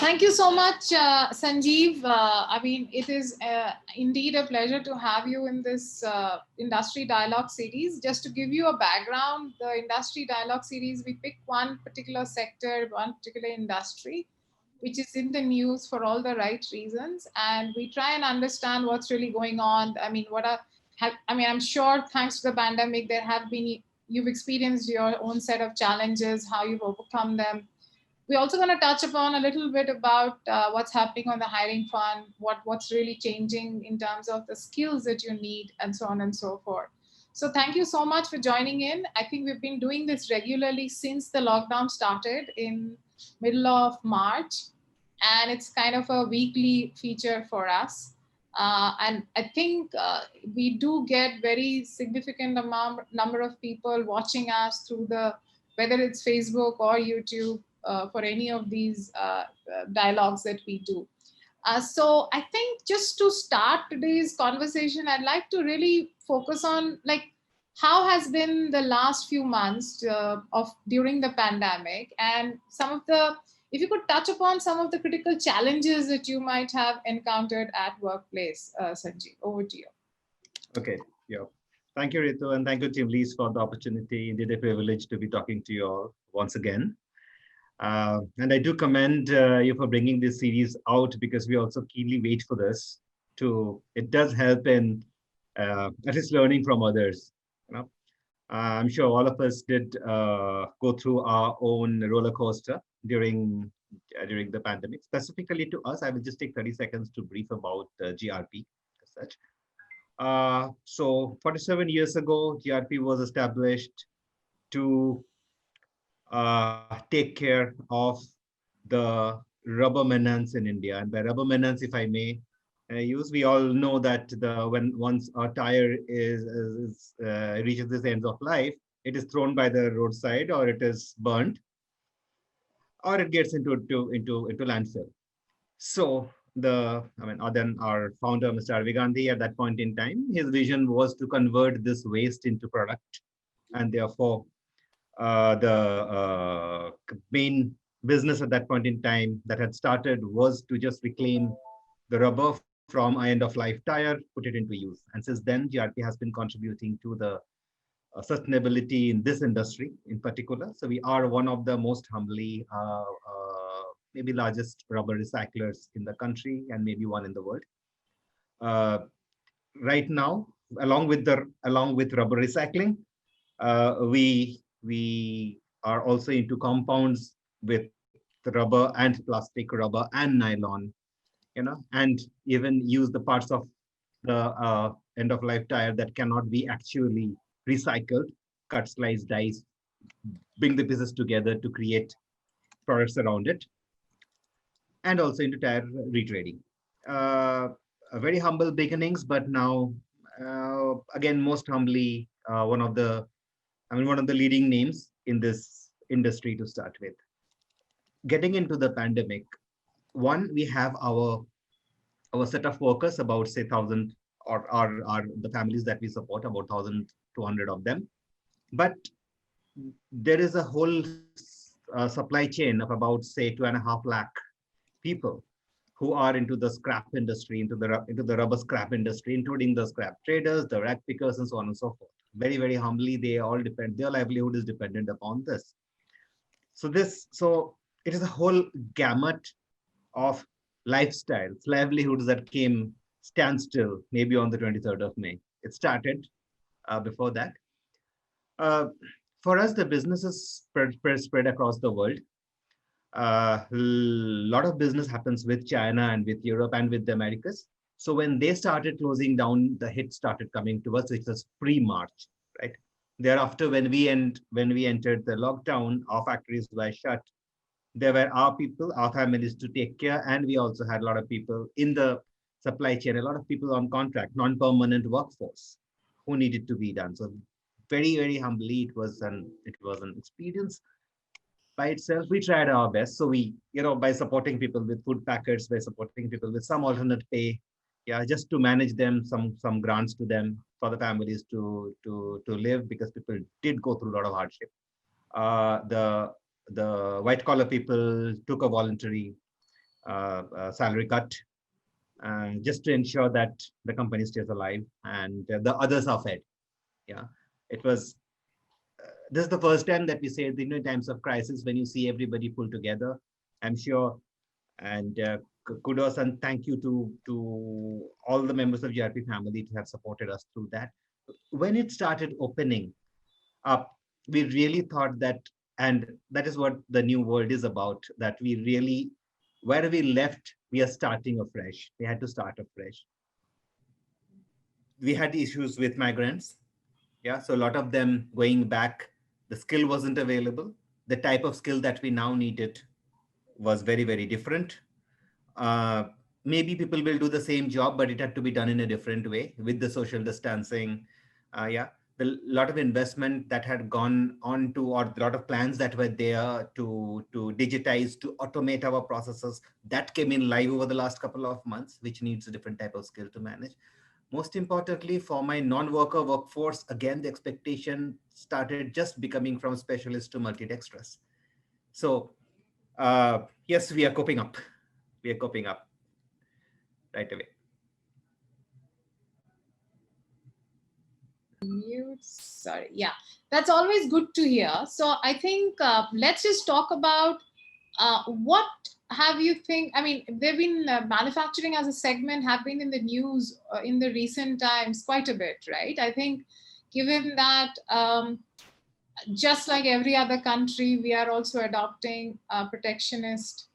Thank you so much, Sanjeev. I mean, it is indeed a pleasure to have you in this industry dialogue series. Just to give you a background, the industry dialogue series, we pick one particular sector, one particular industry, which is in the news for all the right reasons, and we try and understand what's really going on. I mean, I'm sure thanks to the pandemic, you've experienced your own set of challenges, how you've overcome them. We're also going to touch upon a little bit about what's happening on the hiring front, what's really changing in terms of the skills that you need, and so on and so forth. So thank you so much for joining in. I think we've been doing this regularly since the lockdown started in middle of March, and it's kind of a weekly feature for us. And I think we do get very significant number of people watching us through whether it's Facebook or YouTube, for any of these dialogues that we do. So I think just to start today's conversation, I'd like to really focus on how has been the last few months of during the pandemic, and if you could touch upon some of the critical challenges that you might have encountered at workplace. Sanjeev, over to you. Okay, yeah. Thank you, Ritu, and thank you, Team Lees, for the opportunity. Indeed, a privilege to be talking to you all once again. And I do commend you for bringing this series out, because we also keenly wait for this. It does help in at least learning from others. You know, I'm sure all of us did go through our own roller coaster during the pandemic. Specifically to us, I will just take 30 seconds to brief about GRP as such. So 47 years ago, GRP was established to take care of the rubber maintenance in India. And by rubber maintenance, if I may use, we all know that once a tire reaches this end of life, it is thrown by the roadside, or it is burnt, or it gets into landfill. So then our founder, Mr. Ravi Gandhi, at that point in time, his vision was to convert this waste into product, and therefore the main business at that point in time that had started was to just reclaim the rubber from an end-of-life tire, put it into use. And since then, GRP has been contributing to the sustainability in this industry in particular. So we are one of the most humbly, maybe largest rubber recyclers in the country, and maybe one in the world. Right now, along with rubber recycling, we are also into compounds with rubber and plastic, rubber and nylon, and even use the parts of the end-of-life tire that cannot be actually recycled, cut, slice, dice, bring the pieces together to create products around it, and also into tire retrading. Very humble beginnings, but now, again, most humbly, one of the leading names in this industry to start with. Getting into the pandemic, we have our set of workers, about say 1,000, or the families that we support, about 1,200 of them. But there is a whole supply chain of about say 2.5 lakh people who are into the scrap industry, into the rubber scrap industry, including the scrap traders, the rag pickers, and so on and so forth. Very, very humbly, their livelihood is dependent upon this. So it is a whole gamut of lifestyles, livelihoods that came standstill maybe on the 23rd of May. It started before that. For us, the business is spread across the world. A lot of business happens with China and with Europe and with the Americas. So when they started closing down, the hit started coming to us, which was pre-March, right? Thereafter, when we entered the lockdown, our factories were shut. There were our people, our families to take care, and we also had a lot of people in the supply chain, a lot of people on contract, non-permanent workforce who needed to be done. So very, very humbly, it was an experience by itself. We tried our best. So we, by supporting people with food packets, by supporting people with some alternate pay, just to manage them, some grants to them for the families to live, because people did go through a lot of hardship. The white collar people took a voluntary salary cut, just to ensure that the company stays alive and the others are fed. Yeah, it was. This is the first time that we say, in times of crisis, when you see everybody pull together, I'm sure, and kudos and thank you to all the members of GRP family to have supported us through that. When it started opening up, we really thought that, and that is what the new world is about, that we really, where we left, we are starting afresh. We had to start afresh. We had issues with migrants. Yeah, so a lot of them going back, the skill wasn't available. The type of skill that we now needed was very, very different. Uh, Maybe people will do the same job, but it had to be done in a different way with the social distancing. Yeah, the lot of investment that had gone on to, or a lot of plans that were there to digitize, to automate our processes, that came in live over the last couple of months, which needs a different type of skill to manage. Most importantly, for my non-worker workforce, again, the expectation started just becoming from specialist to multidextrous. So yes, we are coping up. We are coping up right away. Mute. Sorry. Yeah, that's always good to hear. So I think let's just talk about what have you think. I mean, they've been manufacturing as a segment have been in the news in the recent times quite a bit, right? I think given that just like every other country, we are also adopting protectionist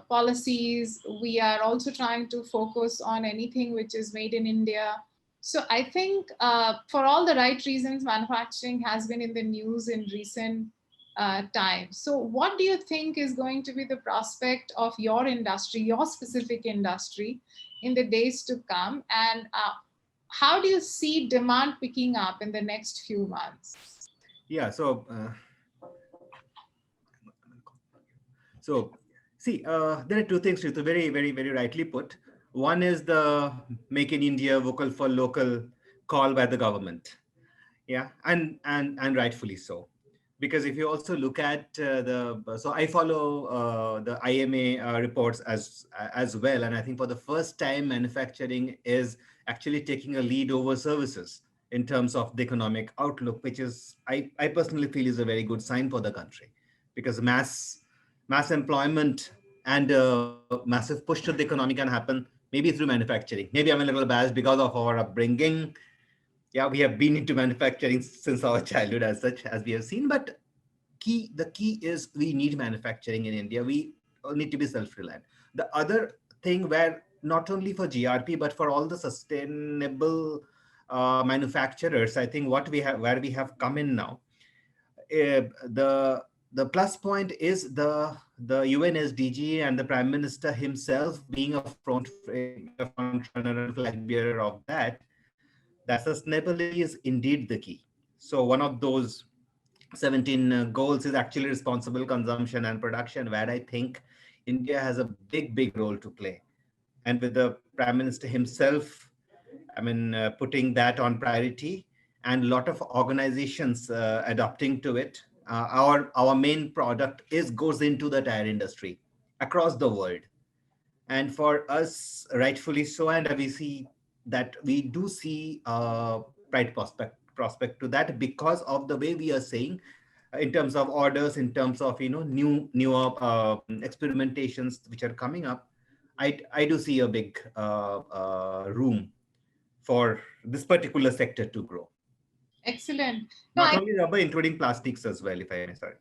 policies. We are also trying to focus on anything which is made in India. So I think for all the right reasons, manufacturing has been in the news in recent times. So what do you think is going to be the prospect of your industry, your specific industry, in the days to come? And how do you see demand picking up in the next few months? Yeah, so see, there are two things, Ritu, very, very, very rightly put. One is the Make in India, vocal for local call by the government. Yeah, and rightfully so, because if you also look at so I follow the IMA reports as well, and I think for the first time, manufacturing is actually taking a lead over services in terms of the economic outlook, which is I personally feel is a very good sign for the country, because mass employment and massive push to the economy can happen maybe through manufacturing. Maybe I'm a little biased because of our upbringing. Yeah, we have been into manufacturing since our childhood, as such, as we have seen. But the key is we need manufacturing in India. We need to be self-reliant. The other thing, where not only for GRP but for all the sustainable manufacturers, I think what we have, where we have come in now, the plus point is the UN SDG and the Prime Minister himself being a front runner and flag bearer of that. That sustainability is indeed the key. So one of those 17 goals is actually responsible consumption and production, where I think India has a big, big role to play. And with the Prime Minister himself, I mean, putting that on priority, and a lot of organizations adopting to it. Our main product is goes into the tire industry across the world, and for us, rightfully so, and we see that we do see bright prospect to that, because of the way we are saying, in terms of orders, in terms of newer experimentations which are coming up. I do see a big room for this particular sector to grow. Excellent. No, Not only rubber, including plastics as well, if I may. Sorry.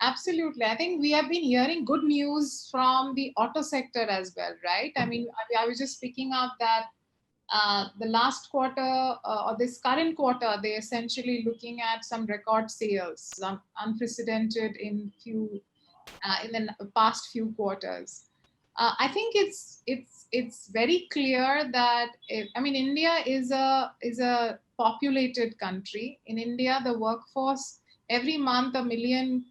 absolutely. I think we have been hearing good news from the auto sector as well, right? I mean, I was just picking up that the last quarter or this current quarter, they're essentially looking at some record sales, some unprecedented in the past few quarters. I think it's very clear that I mean, India is a populated country. In India, the workforce, every month 1 million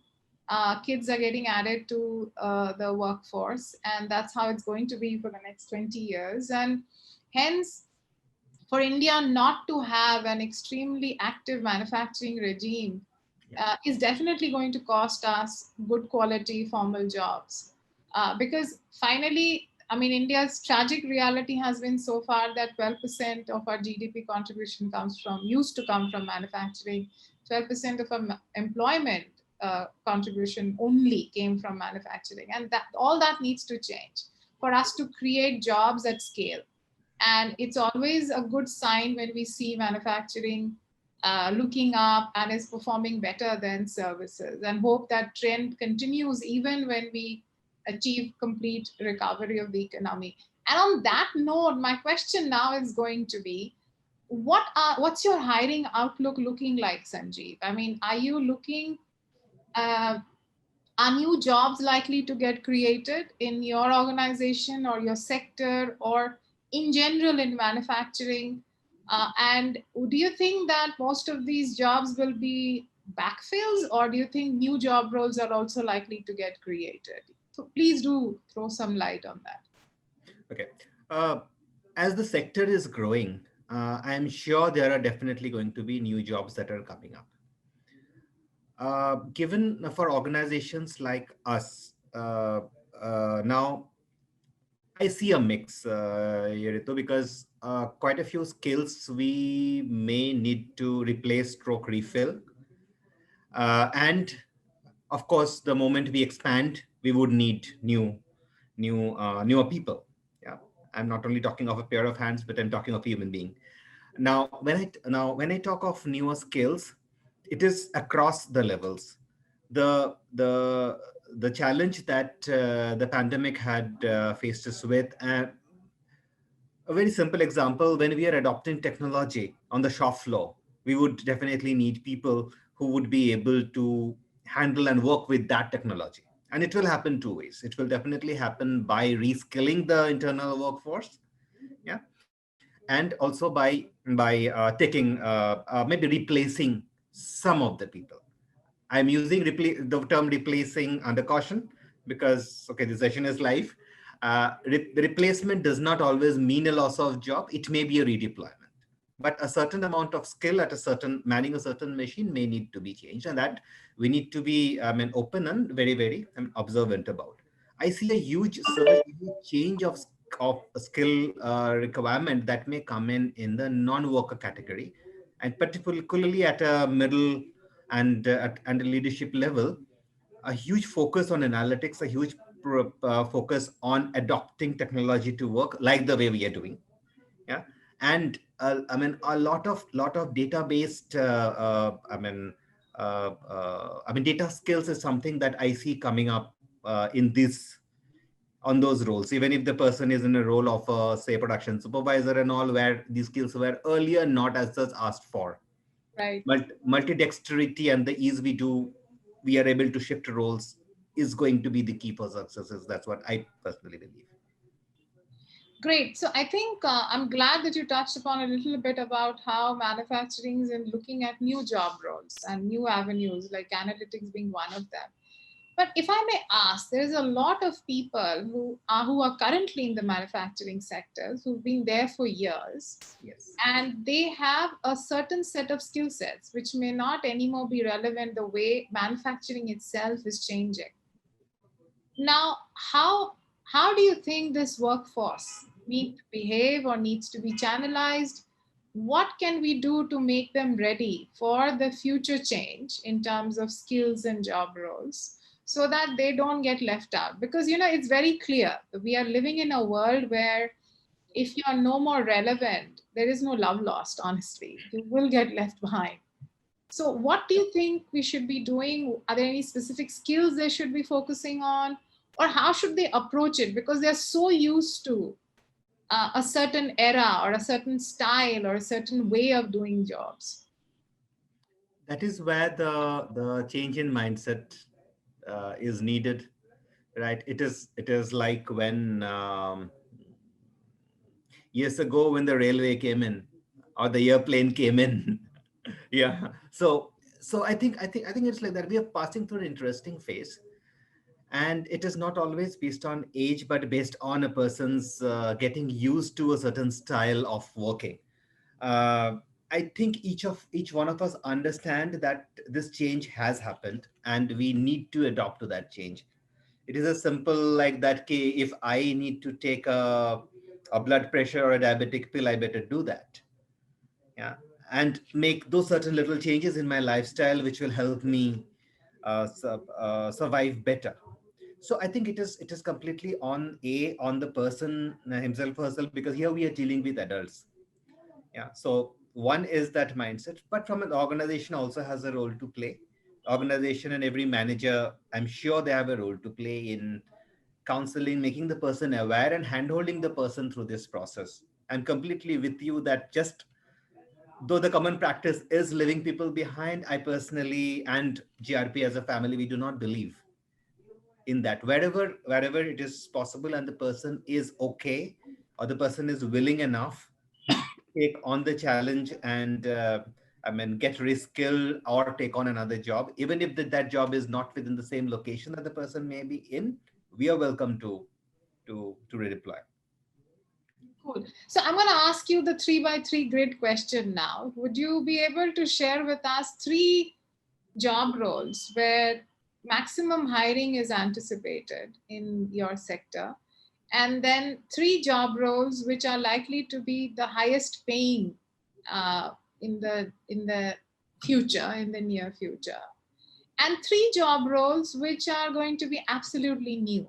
kids are getting added to the workforce, and that's how it's going to be for the next 20 years. And hence, for India not to have an extremely active manufacturing regime is definitely going to cost us good quality formal jobs. Because finally, I mean, India's tragic reality has been so far that 12% of our GDP contribution used to come from manufacturing. 12% of our employment contribution only came from manufacturing. And that all that needs to change for us to create jobs at scale. And it's always a good sign when we see manufacturing looking up and is performing better than services, and hope that trend continues even when we achieve complete recovery of the economy. And on that note, my question now is going to be, what's your hiring outlook looking like, Sanjeev? I mean, are you looking uh, are new jobs likely to get created in your organization or your sector or in general in manufacturing? And do you think that most of these jobs will be backfills, or do you think new job roles are also likely to get created? So please do throw some light on that. Okay. Uh, as the sector is growing, I'm sure there are definitely going to be new jobs that are coming up. Given for organizations like us, now I see a mix, Yerito, because quite a few skills we may need to replace stroke refill. And of course, the moment we expand, we would need newer people. Yeah, I'm not only talking of a pair of hands, but I'm talking of a human being. Now when I talk of newer skills, it is across the levels. The the the challenge that the pandemic had faced us with, a very simple example: when we are adopting technology on the shop floor, we would definitely need people who would be able to handle and work with that technology. And it will happen two ways. It will definitely happen by reskilling the internal workforce, yeah, and also by taking maybe replacing some of the people. I'm using the term replacing under caution because, okay, the session is live. Replacement does not always mean a loss of job. It may be a redeployment, but a certain amount of skill at a certain manning a certain machine may need to be changed, and that we need to be, open and very, observant about. I see a huge surge, huge change of skill requirement that may come in the non-worker category, and particularly at a middle and a leadership level. A huge focus on analytics, a huge focus on adopting technology to work like the way we are doing. Yeah, and a lot of data based data skills is something that I see coming up in this on those roles, even if the person is in a role of say production supervisor and all, where these skills were earlier not as such asked for. Right. Multi-dexterity and the ease we are able to shift roles is going to be the key for successes. That's what I personally believe. Great. So I think I'm glad that you touched upon a little bit about how manufacturing is in looking at new job roles and new avenues, like analytics being one of them. But if I may ask, there's a lot of people who are currently in the manufacturing sectors who've been there for years, Yes. and they have a certain set of skill sets which may not anymore be relevant the way manufacturing itself is changing. Now, how do you think this workforce need to behave or needs to be channelized? What can we do to make them ready for the future change in terms of skills and job roles so that they don't get left out? Because it's very clear that we are living in a world where if you are no more relevant, there is no love lost, honestly. You will get left behind. So, what do you think we should be doing? Are there any specific skills they should be focusing on? Or how should they approach it? Because they're so used to a certain era or a certain style or a certain way of doing jobs. That is where the change in mindset is needed, right? It is like when years ago when the railway came in or the airplane came in. Yeah. So I think it's like that. We are passing through an interesting phase, and it is not always based on age, but based on a person's getting used to a certain style of working. uh, I think each one of us understand that this change has happened and we need to adopt to that change. It is as simple like that. Okay, if I need to take a blood pressure or a diabetic pill, I better do that. Yeah, and make those certain little changes in my lifestyle, which will help me survive better. So I think it is completely on the person himself or herself, because here we are dealing with adults. Yeah, so one is that mindset, but from an organization also has a role to play. Organization and every manager, I'm sure they have a role to play in counseling, making the person aware and handholding the person through this process. I'm completely with you that just though the common practice is leaving people behind, I personally and GRP as a family, we do not believe in that. Wherever it is possible and the person is okay, or the person is willing enough, take on the challenge and get reskilled or take on another job, even if that job is not within the same location that the person may be in, we are welcome to redeploy. Cool. So I'm going to ask you the 3 by 3 grid question now. Would you be able to share with us 3 job roles where maximum hiring is anticipated in your sector, and then 3 job roles which are likely to be the highest paying in the future, in the near future, and 3 job roles which are going to be absolutely new,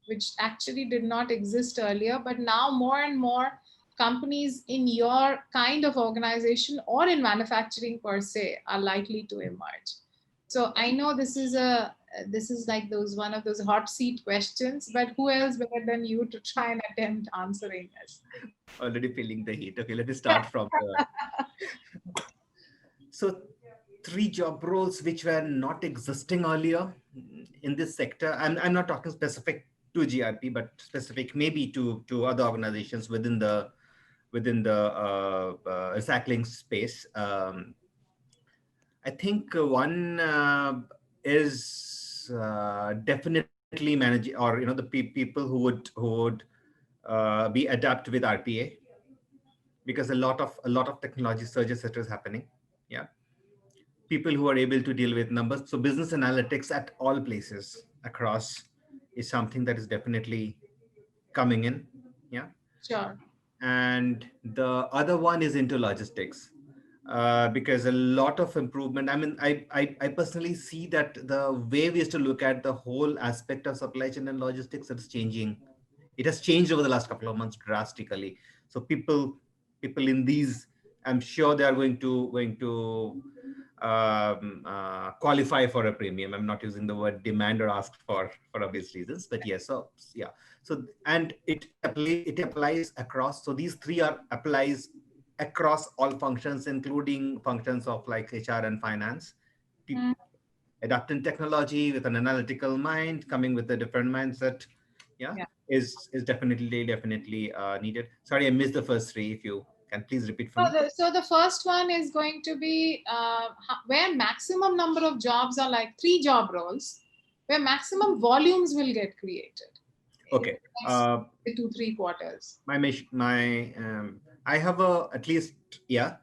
which actually did not exist earlier, but now more and more companies in your kind of organization or in manufacturing per se are likely to emerge. So I know this is like those one of those hot seat questions, but who else better than you to try and attempt answering this? Already feeling the heat. Okay, let me start from the so 3 job roles which were not existing earlier in this sector. I'm not talking specific to GRP, but specific maybe to other organizations within the recycling space. I think one is definitely managing, or the people who would be adapt with RPA, because a lot of technology surges that is happening. Yeah, people who are able to deal with numbers. So business analytics at all places across is something that is definitely coming in. Yeah. Sure. And the other one is into logistics, because a lot of improvement. I mean, I personally see that the way we used to look at the whole aspect of supply chain and logistics, it's changing. It has changed over the last couple of months drastically. So people in these, I'm sure they are going to qualify for a premium. I'm not using the word demand or ask for obvious reasons, but yes. So yeah. So and it applies across. So these three are applies across all functions, including functions of like HR and finance. Mm. Adapting technology with an analytical mind, coming with a different mindset, yeah, Yeah. is definitely needed. Sorry, I missed the first three. If you can please repeat for me. So the first one is going to be where maximum number of jobs are like 3 job roles, where maximum volumes will get created in Okay. the next 2-3 quarters. I have a at least, yeah.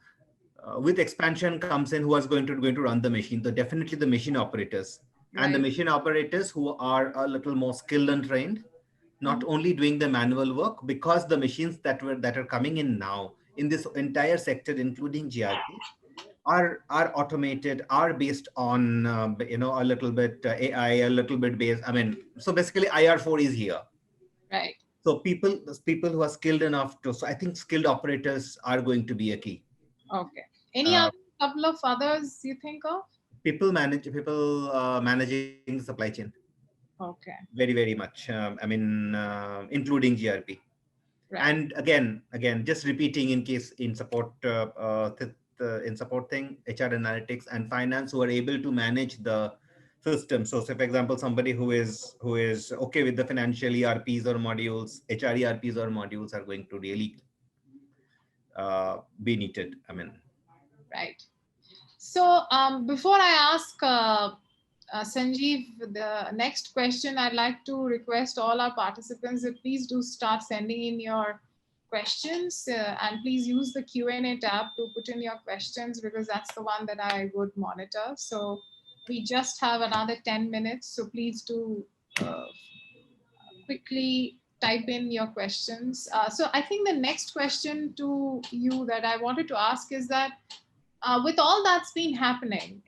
With expansion comes in who is going to run the machine. So definitely the machine operators, and the Right. machine operators who are a little more skilled and trained, not only doing the manual work, because the machines that are coming in now in this entire sector, including GRP, are automated, are based on a little bit AI, a little bit based. I mean, so basically IR4 is here. Right. So people who are skilled enough to. So I think skilled operators are going to be a key. Okay. Any Uh, other couple of others you think of? people managing the supply chain Okay. very much. I mean, including GRP. Right. And again, just repeating in case in support thing, HR analytics and finance, who are able to manage the system. So say for example, somebody who is okay with the financial ERPs or modules, HR ERPs or modules are going to really be needed. I mean, Right. So before I ask Sanjeev the next question, I'd like to request all our participants that please do start sending in your questions, and please use the Q&A tab to put in your questions, because that's the one that I would monitor. So we just have another 10 minutes, so please do quickly type in your questions. So I think the next question to you that I wanted to ask is that with all that's been happening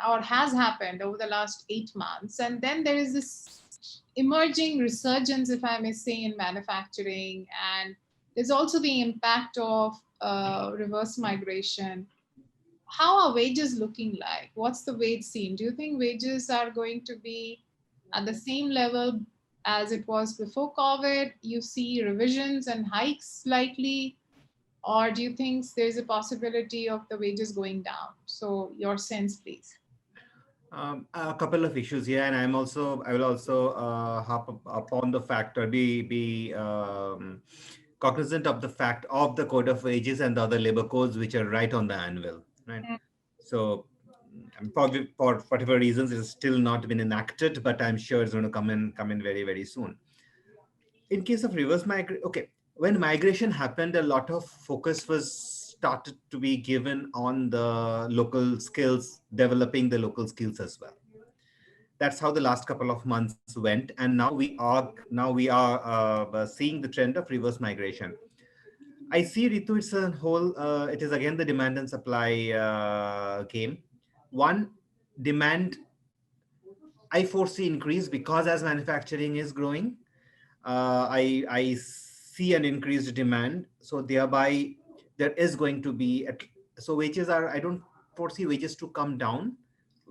or has happened over the last 8 months, and then there is this emerging resurgence, if I may say, in manufacturing, and there's also the impact of reverse migration. How are wages looking like? What's the wage scene? Do you think wages are going to be at the same level as it was before COVID? You see revisions and hikes likely, or do you think there's a possibility of the wages going down? So your sense, please. A couple of issues here, and I will also hop upon the fact or be cognizant of the fact of the Code of Wages and the other labor codes which are right on the anvil, right? So, probably for whatever reasons, it's still not been enacted, but I'm sure it's going to come in very, very soon. In case of reverse migration, okay, when migration happened, a lot of focus was started to be given on the local skills, developing the local skills as well. That's how the last couple of months went, and now we are seeing the trend of reverse migration. I see, Ritu, it's a whole. It is again the demand and supply game. One, demand, I foresee increase because as manufacturing is growing, I see an increased demand. So thereby, there is going to be so wages are. I don't foresee wages to come down.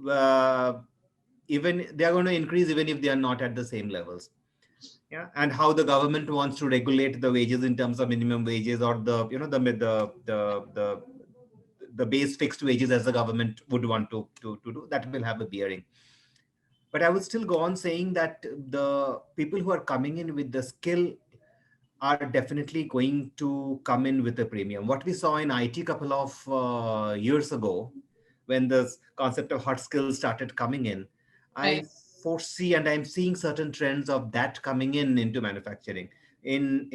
Uh, Even they are going to increase even if they are not at the same levels. Yeah, and how the government wants to regulate the wages in terms of minimum wages or the the base fixed wages as the government would want to do, that will have a bearing. But I would still go on saying that the people who are coming in with the skill are definitely going to come in with a premium. What we saw in IT a couple of years ago, when the concept of hot skills started coming in, I Right. foresee and I'm seeing certain trends of that coming in into manufacturing. In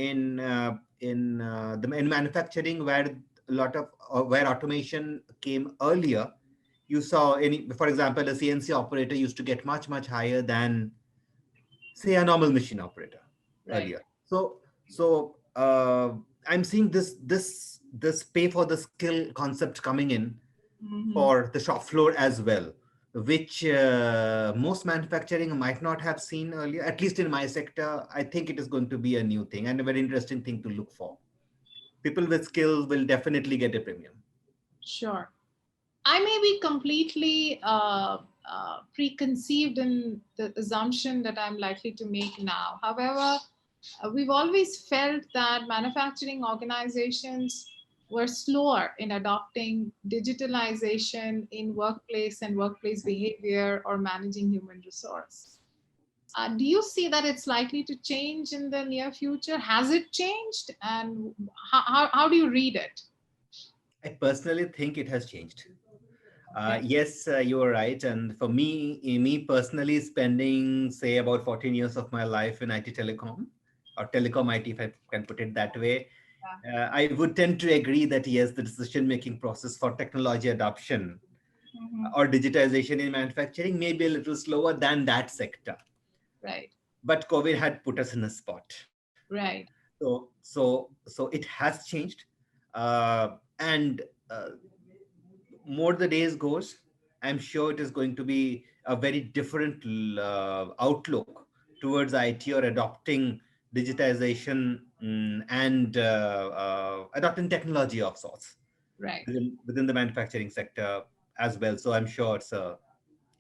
manufacturing, where a lot of where automation came earlier, you saw for example, a CNC operator used to get much higher than say a normal machine operator Right. earlier. So I'm seeing this pay for the skill concept coming in Mhm. for the shop floor as well, which most manufacturing might not have seen earlier. At least in my sector, I think it is going to be a new thing and a very interesting thing to look for. People with skills will definitely get a premium. Sure. I may be completely preconceived in the assumption that I'm likely to make now. However, we've always felt that manufacturing organizations were slower in adopting digitalization in workplace and workplace behavior or managing human resource. Do you see that it's likely to change in the near future? Has it changed? And how do you read it? I personally think it has changed. Okay. Yes, you are right. And for me personally, spending say about 14 years of my life in IT telecom or telecom IT, if I can put it that way, I would tend to agree that yes, the decision-making process for technology adoption Mhm. or digitization in manufacturing may be a little slower than that sector. Right. But COVID had put us in a spot. Right. So it has changed, and uh, more the days goes, I'm sure it is going to be a very different outlook towards IT or adopting digitization, and adopting technology of sorts Right. within the manufacturing sector as well. So I'm sure it's a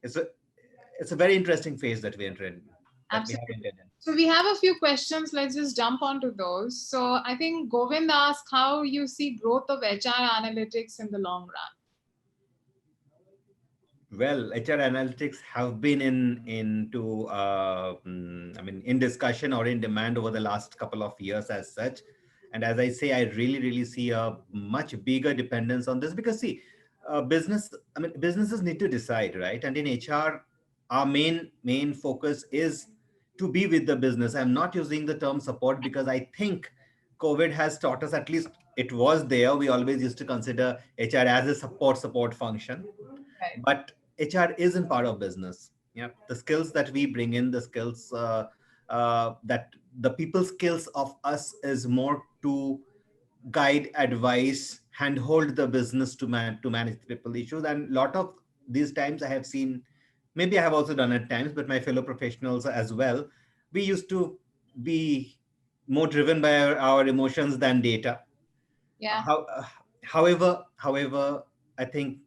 it's a very interesting phase that we enter in, that we have Absolutely. entered in. So we have a few questions. Let's just jump onto those. So I think Govind asked how you see growth of HR analytics in the long run. Well, HR analytics have been I mean, in discussion or in demand over the last couple of years as such. And as I say, I really see a much bigger dependence on this because see, businesses need to decide, right? And in HR, our main focus is to be with the business. I'm not using the term support because I think COVID has taught us, at least it was there. We always used to consider HR as a support function, Right. but HR isn't part of business. Yeah, the skills that we bring in, the skills, that the people skills of us is more to guide, advise, handhold the business to manage the people issues. And lot of these times I have seen, maybe I have also done at times, but my fellow professionals as well, we used to be more driven by our emotions than data. Yeah. However, I think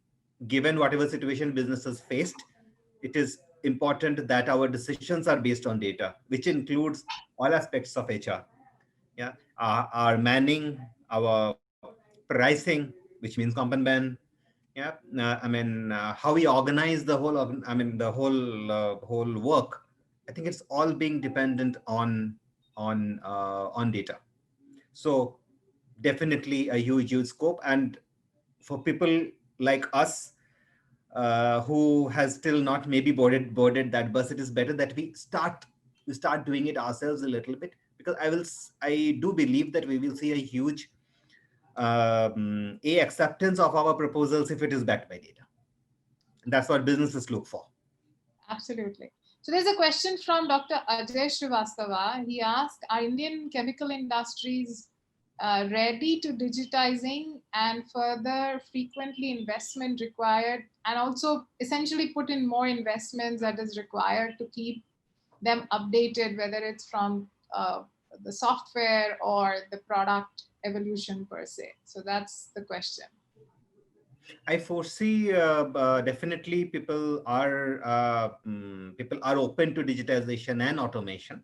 given whatever situation businesses faced, it is important that our decisions are based on data, which includes all aspects of HR. Yeah, our manning, our pricing, which means comp and ben. Yeah, how we organize the whole. The whole work. I think it's all being dependent on data. So definitely a huge scope. And for people like us who has still not maybe boarded that bus, it is better that we start doing it ourselves a little bit, because I do believe that we will see a huge acceptance of our proposals if it is backed by data. That's what businesses look for. Absolutely. So there's a question from Dr. Ajay Srivastava. He asked, are Indian chemical industries ready to digitizing, and further frequently investment required, and also essentially put in more investments that is required to keep them updated, whether it's from the software or the product evolution per se? So that's the question. I foresee definitely people are open to digitization and automation,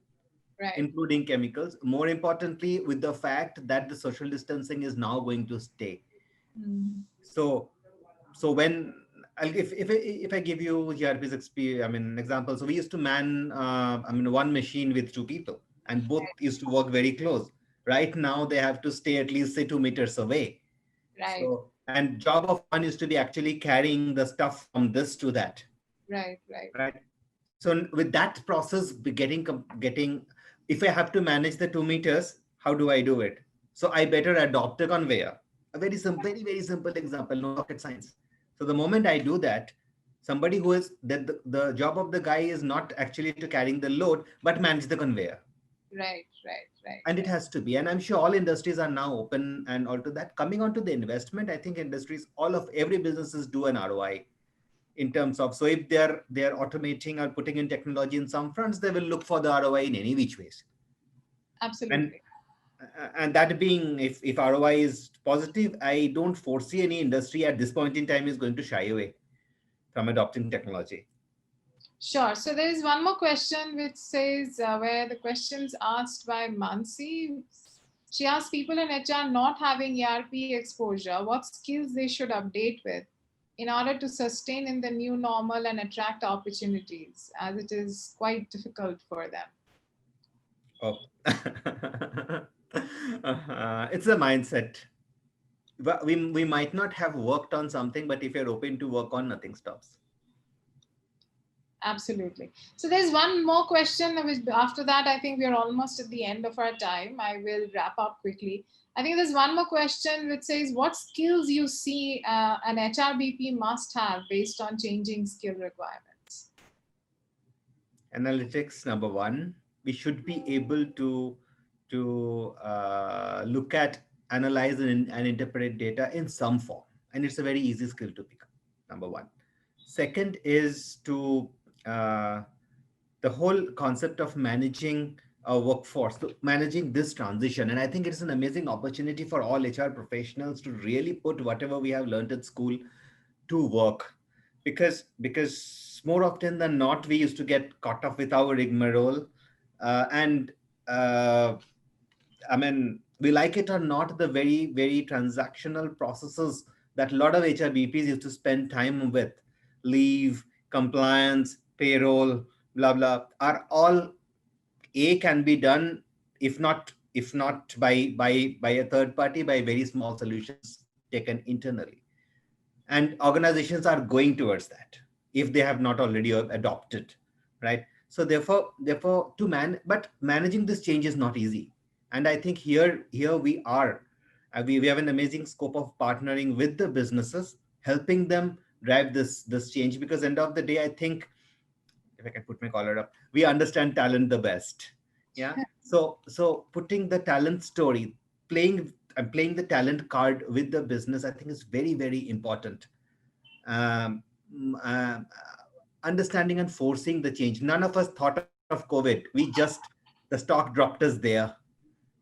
Right. including chemicals. More importantly, with the fact that the social distancing is now going to stay. Mhm. So, when if I give you GRP's experience, example. So we used to man, one machine with two people, and both used to work very close. Right now, they have to stay at least say 2 meters away. Right, So, and job of one used to be actually carrying the stuff from this to that. right, right, Right. So with that process getting, if I have to manage the 2 meters, how do I do it? So I better adopt a conveyor. A very simple, very simple example, no rocket science. So the moment I do that, somebody who is that the job of the guy is not actually to carrying the load, but manage the conveyor. right, right, right, And it right. has to be. And I'm sure all industries are now open and all to that. Coming on to the investment, I think industries, all of every businesses do an ROI in terms of, so if they're automating or putting in technology in some fronts, they will look for the ROI in any which ways. and Absolutely. and that being, if ROI is positive, I don't foresee any industry at this point in time is going to shy away from adopting technology. Sure. So there is one more question which says, where the question's asked by Mansi. She asks, people in HR not having ERP exposure, what skills they should update with in order to sustain in the new normal and attract opportunities, as it is quite difficult for them. Oh. It's a mindset. We might not have worked on something, but if you're open to work on, nothing stops. Absolutely. So there's one more question, which after that, I think we are almost at the end of our time. I will wrap up quickly. I think there's one more question which says, what skills you see an HRBP must have based on changing skill requirements? Analytics, number one. We should be able to look at, analyze, and interpret data in some form, and it's a very easy skill to pick up. Number one. Second is to the whole concept of managing a workforce, so managing this transition. And I think it's an amazing opportunity for all HR professionals to really put whatever we have learned at school to work, because more often than not we used to get caught up with our rigmarole, and uh, we like it or not, the very transactional processes that a lot of HRBPs used to spend time with, leave, compliance, payroll, blah blah, are all can be done, if not by a third party, by very small solutions taken internally. And organizations are going towards that if they have not already adopted, right? So therefore to but managing this change is not easy. And I think here we are, we have an amazing scope of partnering with the businesses, helping them drive this change, because end of the day, I think, if I can put my collar up, we understand talent the best. Yeah. So putting the talent story, playing the talent card with the business, I think is very, very important. Um, mm, uh, Understanding and forcing the change. None of us thought of COVID. The stock dropped us there,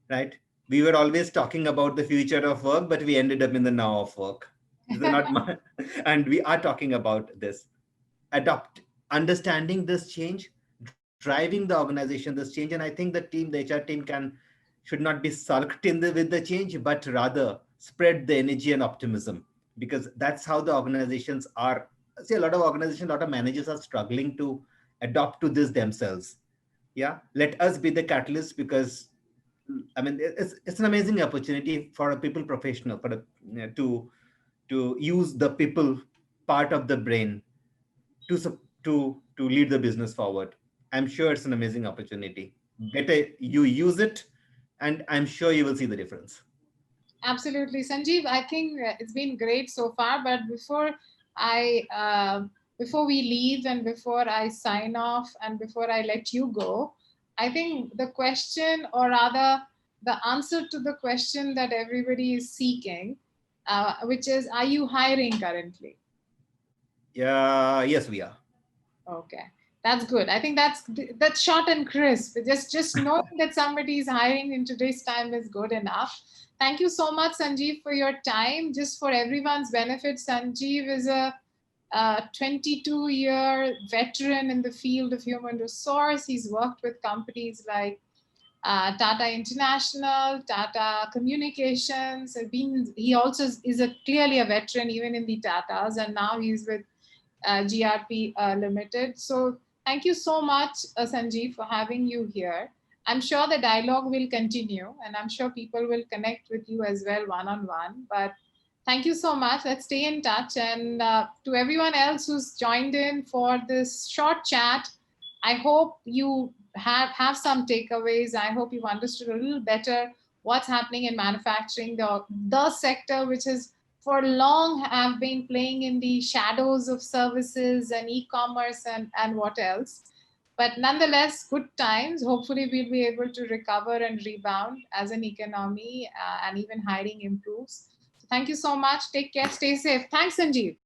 right? We were always talking about the future of work, but we ended up in the now of work. These are not my, and we are talking about this. Adopt, understanding this change, driving the organization this change, and I think the HR team should not be sulked with the change, but rather spread the energy and optimism, because that's how the organizations are. See, a lot of organizations, a lot of managers are struggling to adopt to this themselves. Yeah, let us be the catalyst, because I mean it's an amazing opportunity for a people professional, to use the people part of the brain to lead the business forward. I'm sure it's an amazing opportunity. Better you use it, and I'm sure you will see the difference. Absolutely, Sanjeev. I think it's been great so far. But I, before we leave and before I sign off and before I let you go, I think the question, or rather, the answer to the question that everybody is seeking, which is, are you hiring currently? Yeah, yes, we are. Okay, that's good. I think that's short and crisp. Just knowing that somebody is hiring in today's time is good enough. Thank you so much, Sanjeev, for your time. Just for everyone's benefit, Sanjeev is a 22-year veteran in the field of human resource. He's worked with companies like Tata International, Tata Communications. He also is clearly a veteran even in the Tatas, and now he's with GRP Limited. So thank you so much, Sanjeev, for having you here. I'm sure the dialogue will continue, and I'm sure people will connect with you as well one-on-one. But thank you so much. Let's stay in touch. And to everyone else who's joined in for this short chat, I hope you have some takeaways. I hope you've understood a little better what's happening in manufacturing, the sector which is for long have been playing in the shadows of services and e-commerce and what else. But nonetheless, good times. Hopefully, we'll be able to recover and rebound as an economy and even hiring improves. So thank you so much. Take care. Stay safe. Thanks, Sanjeev.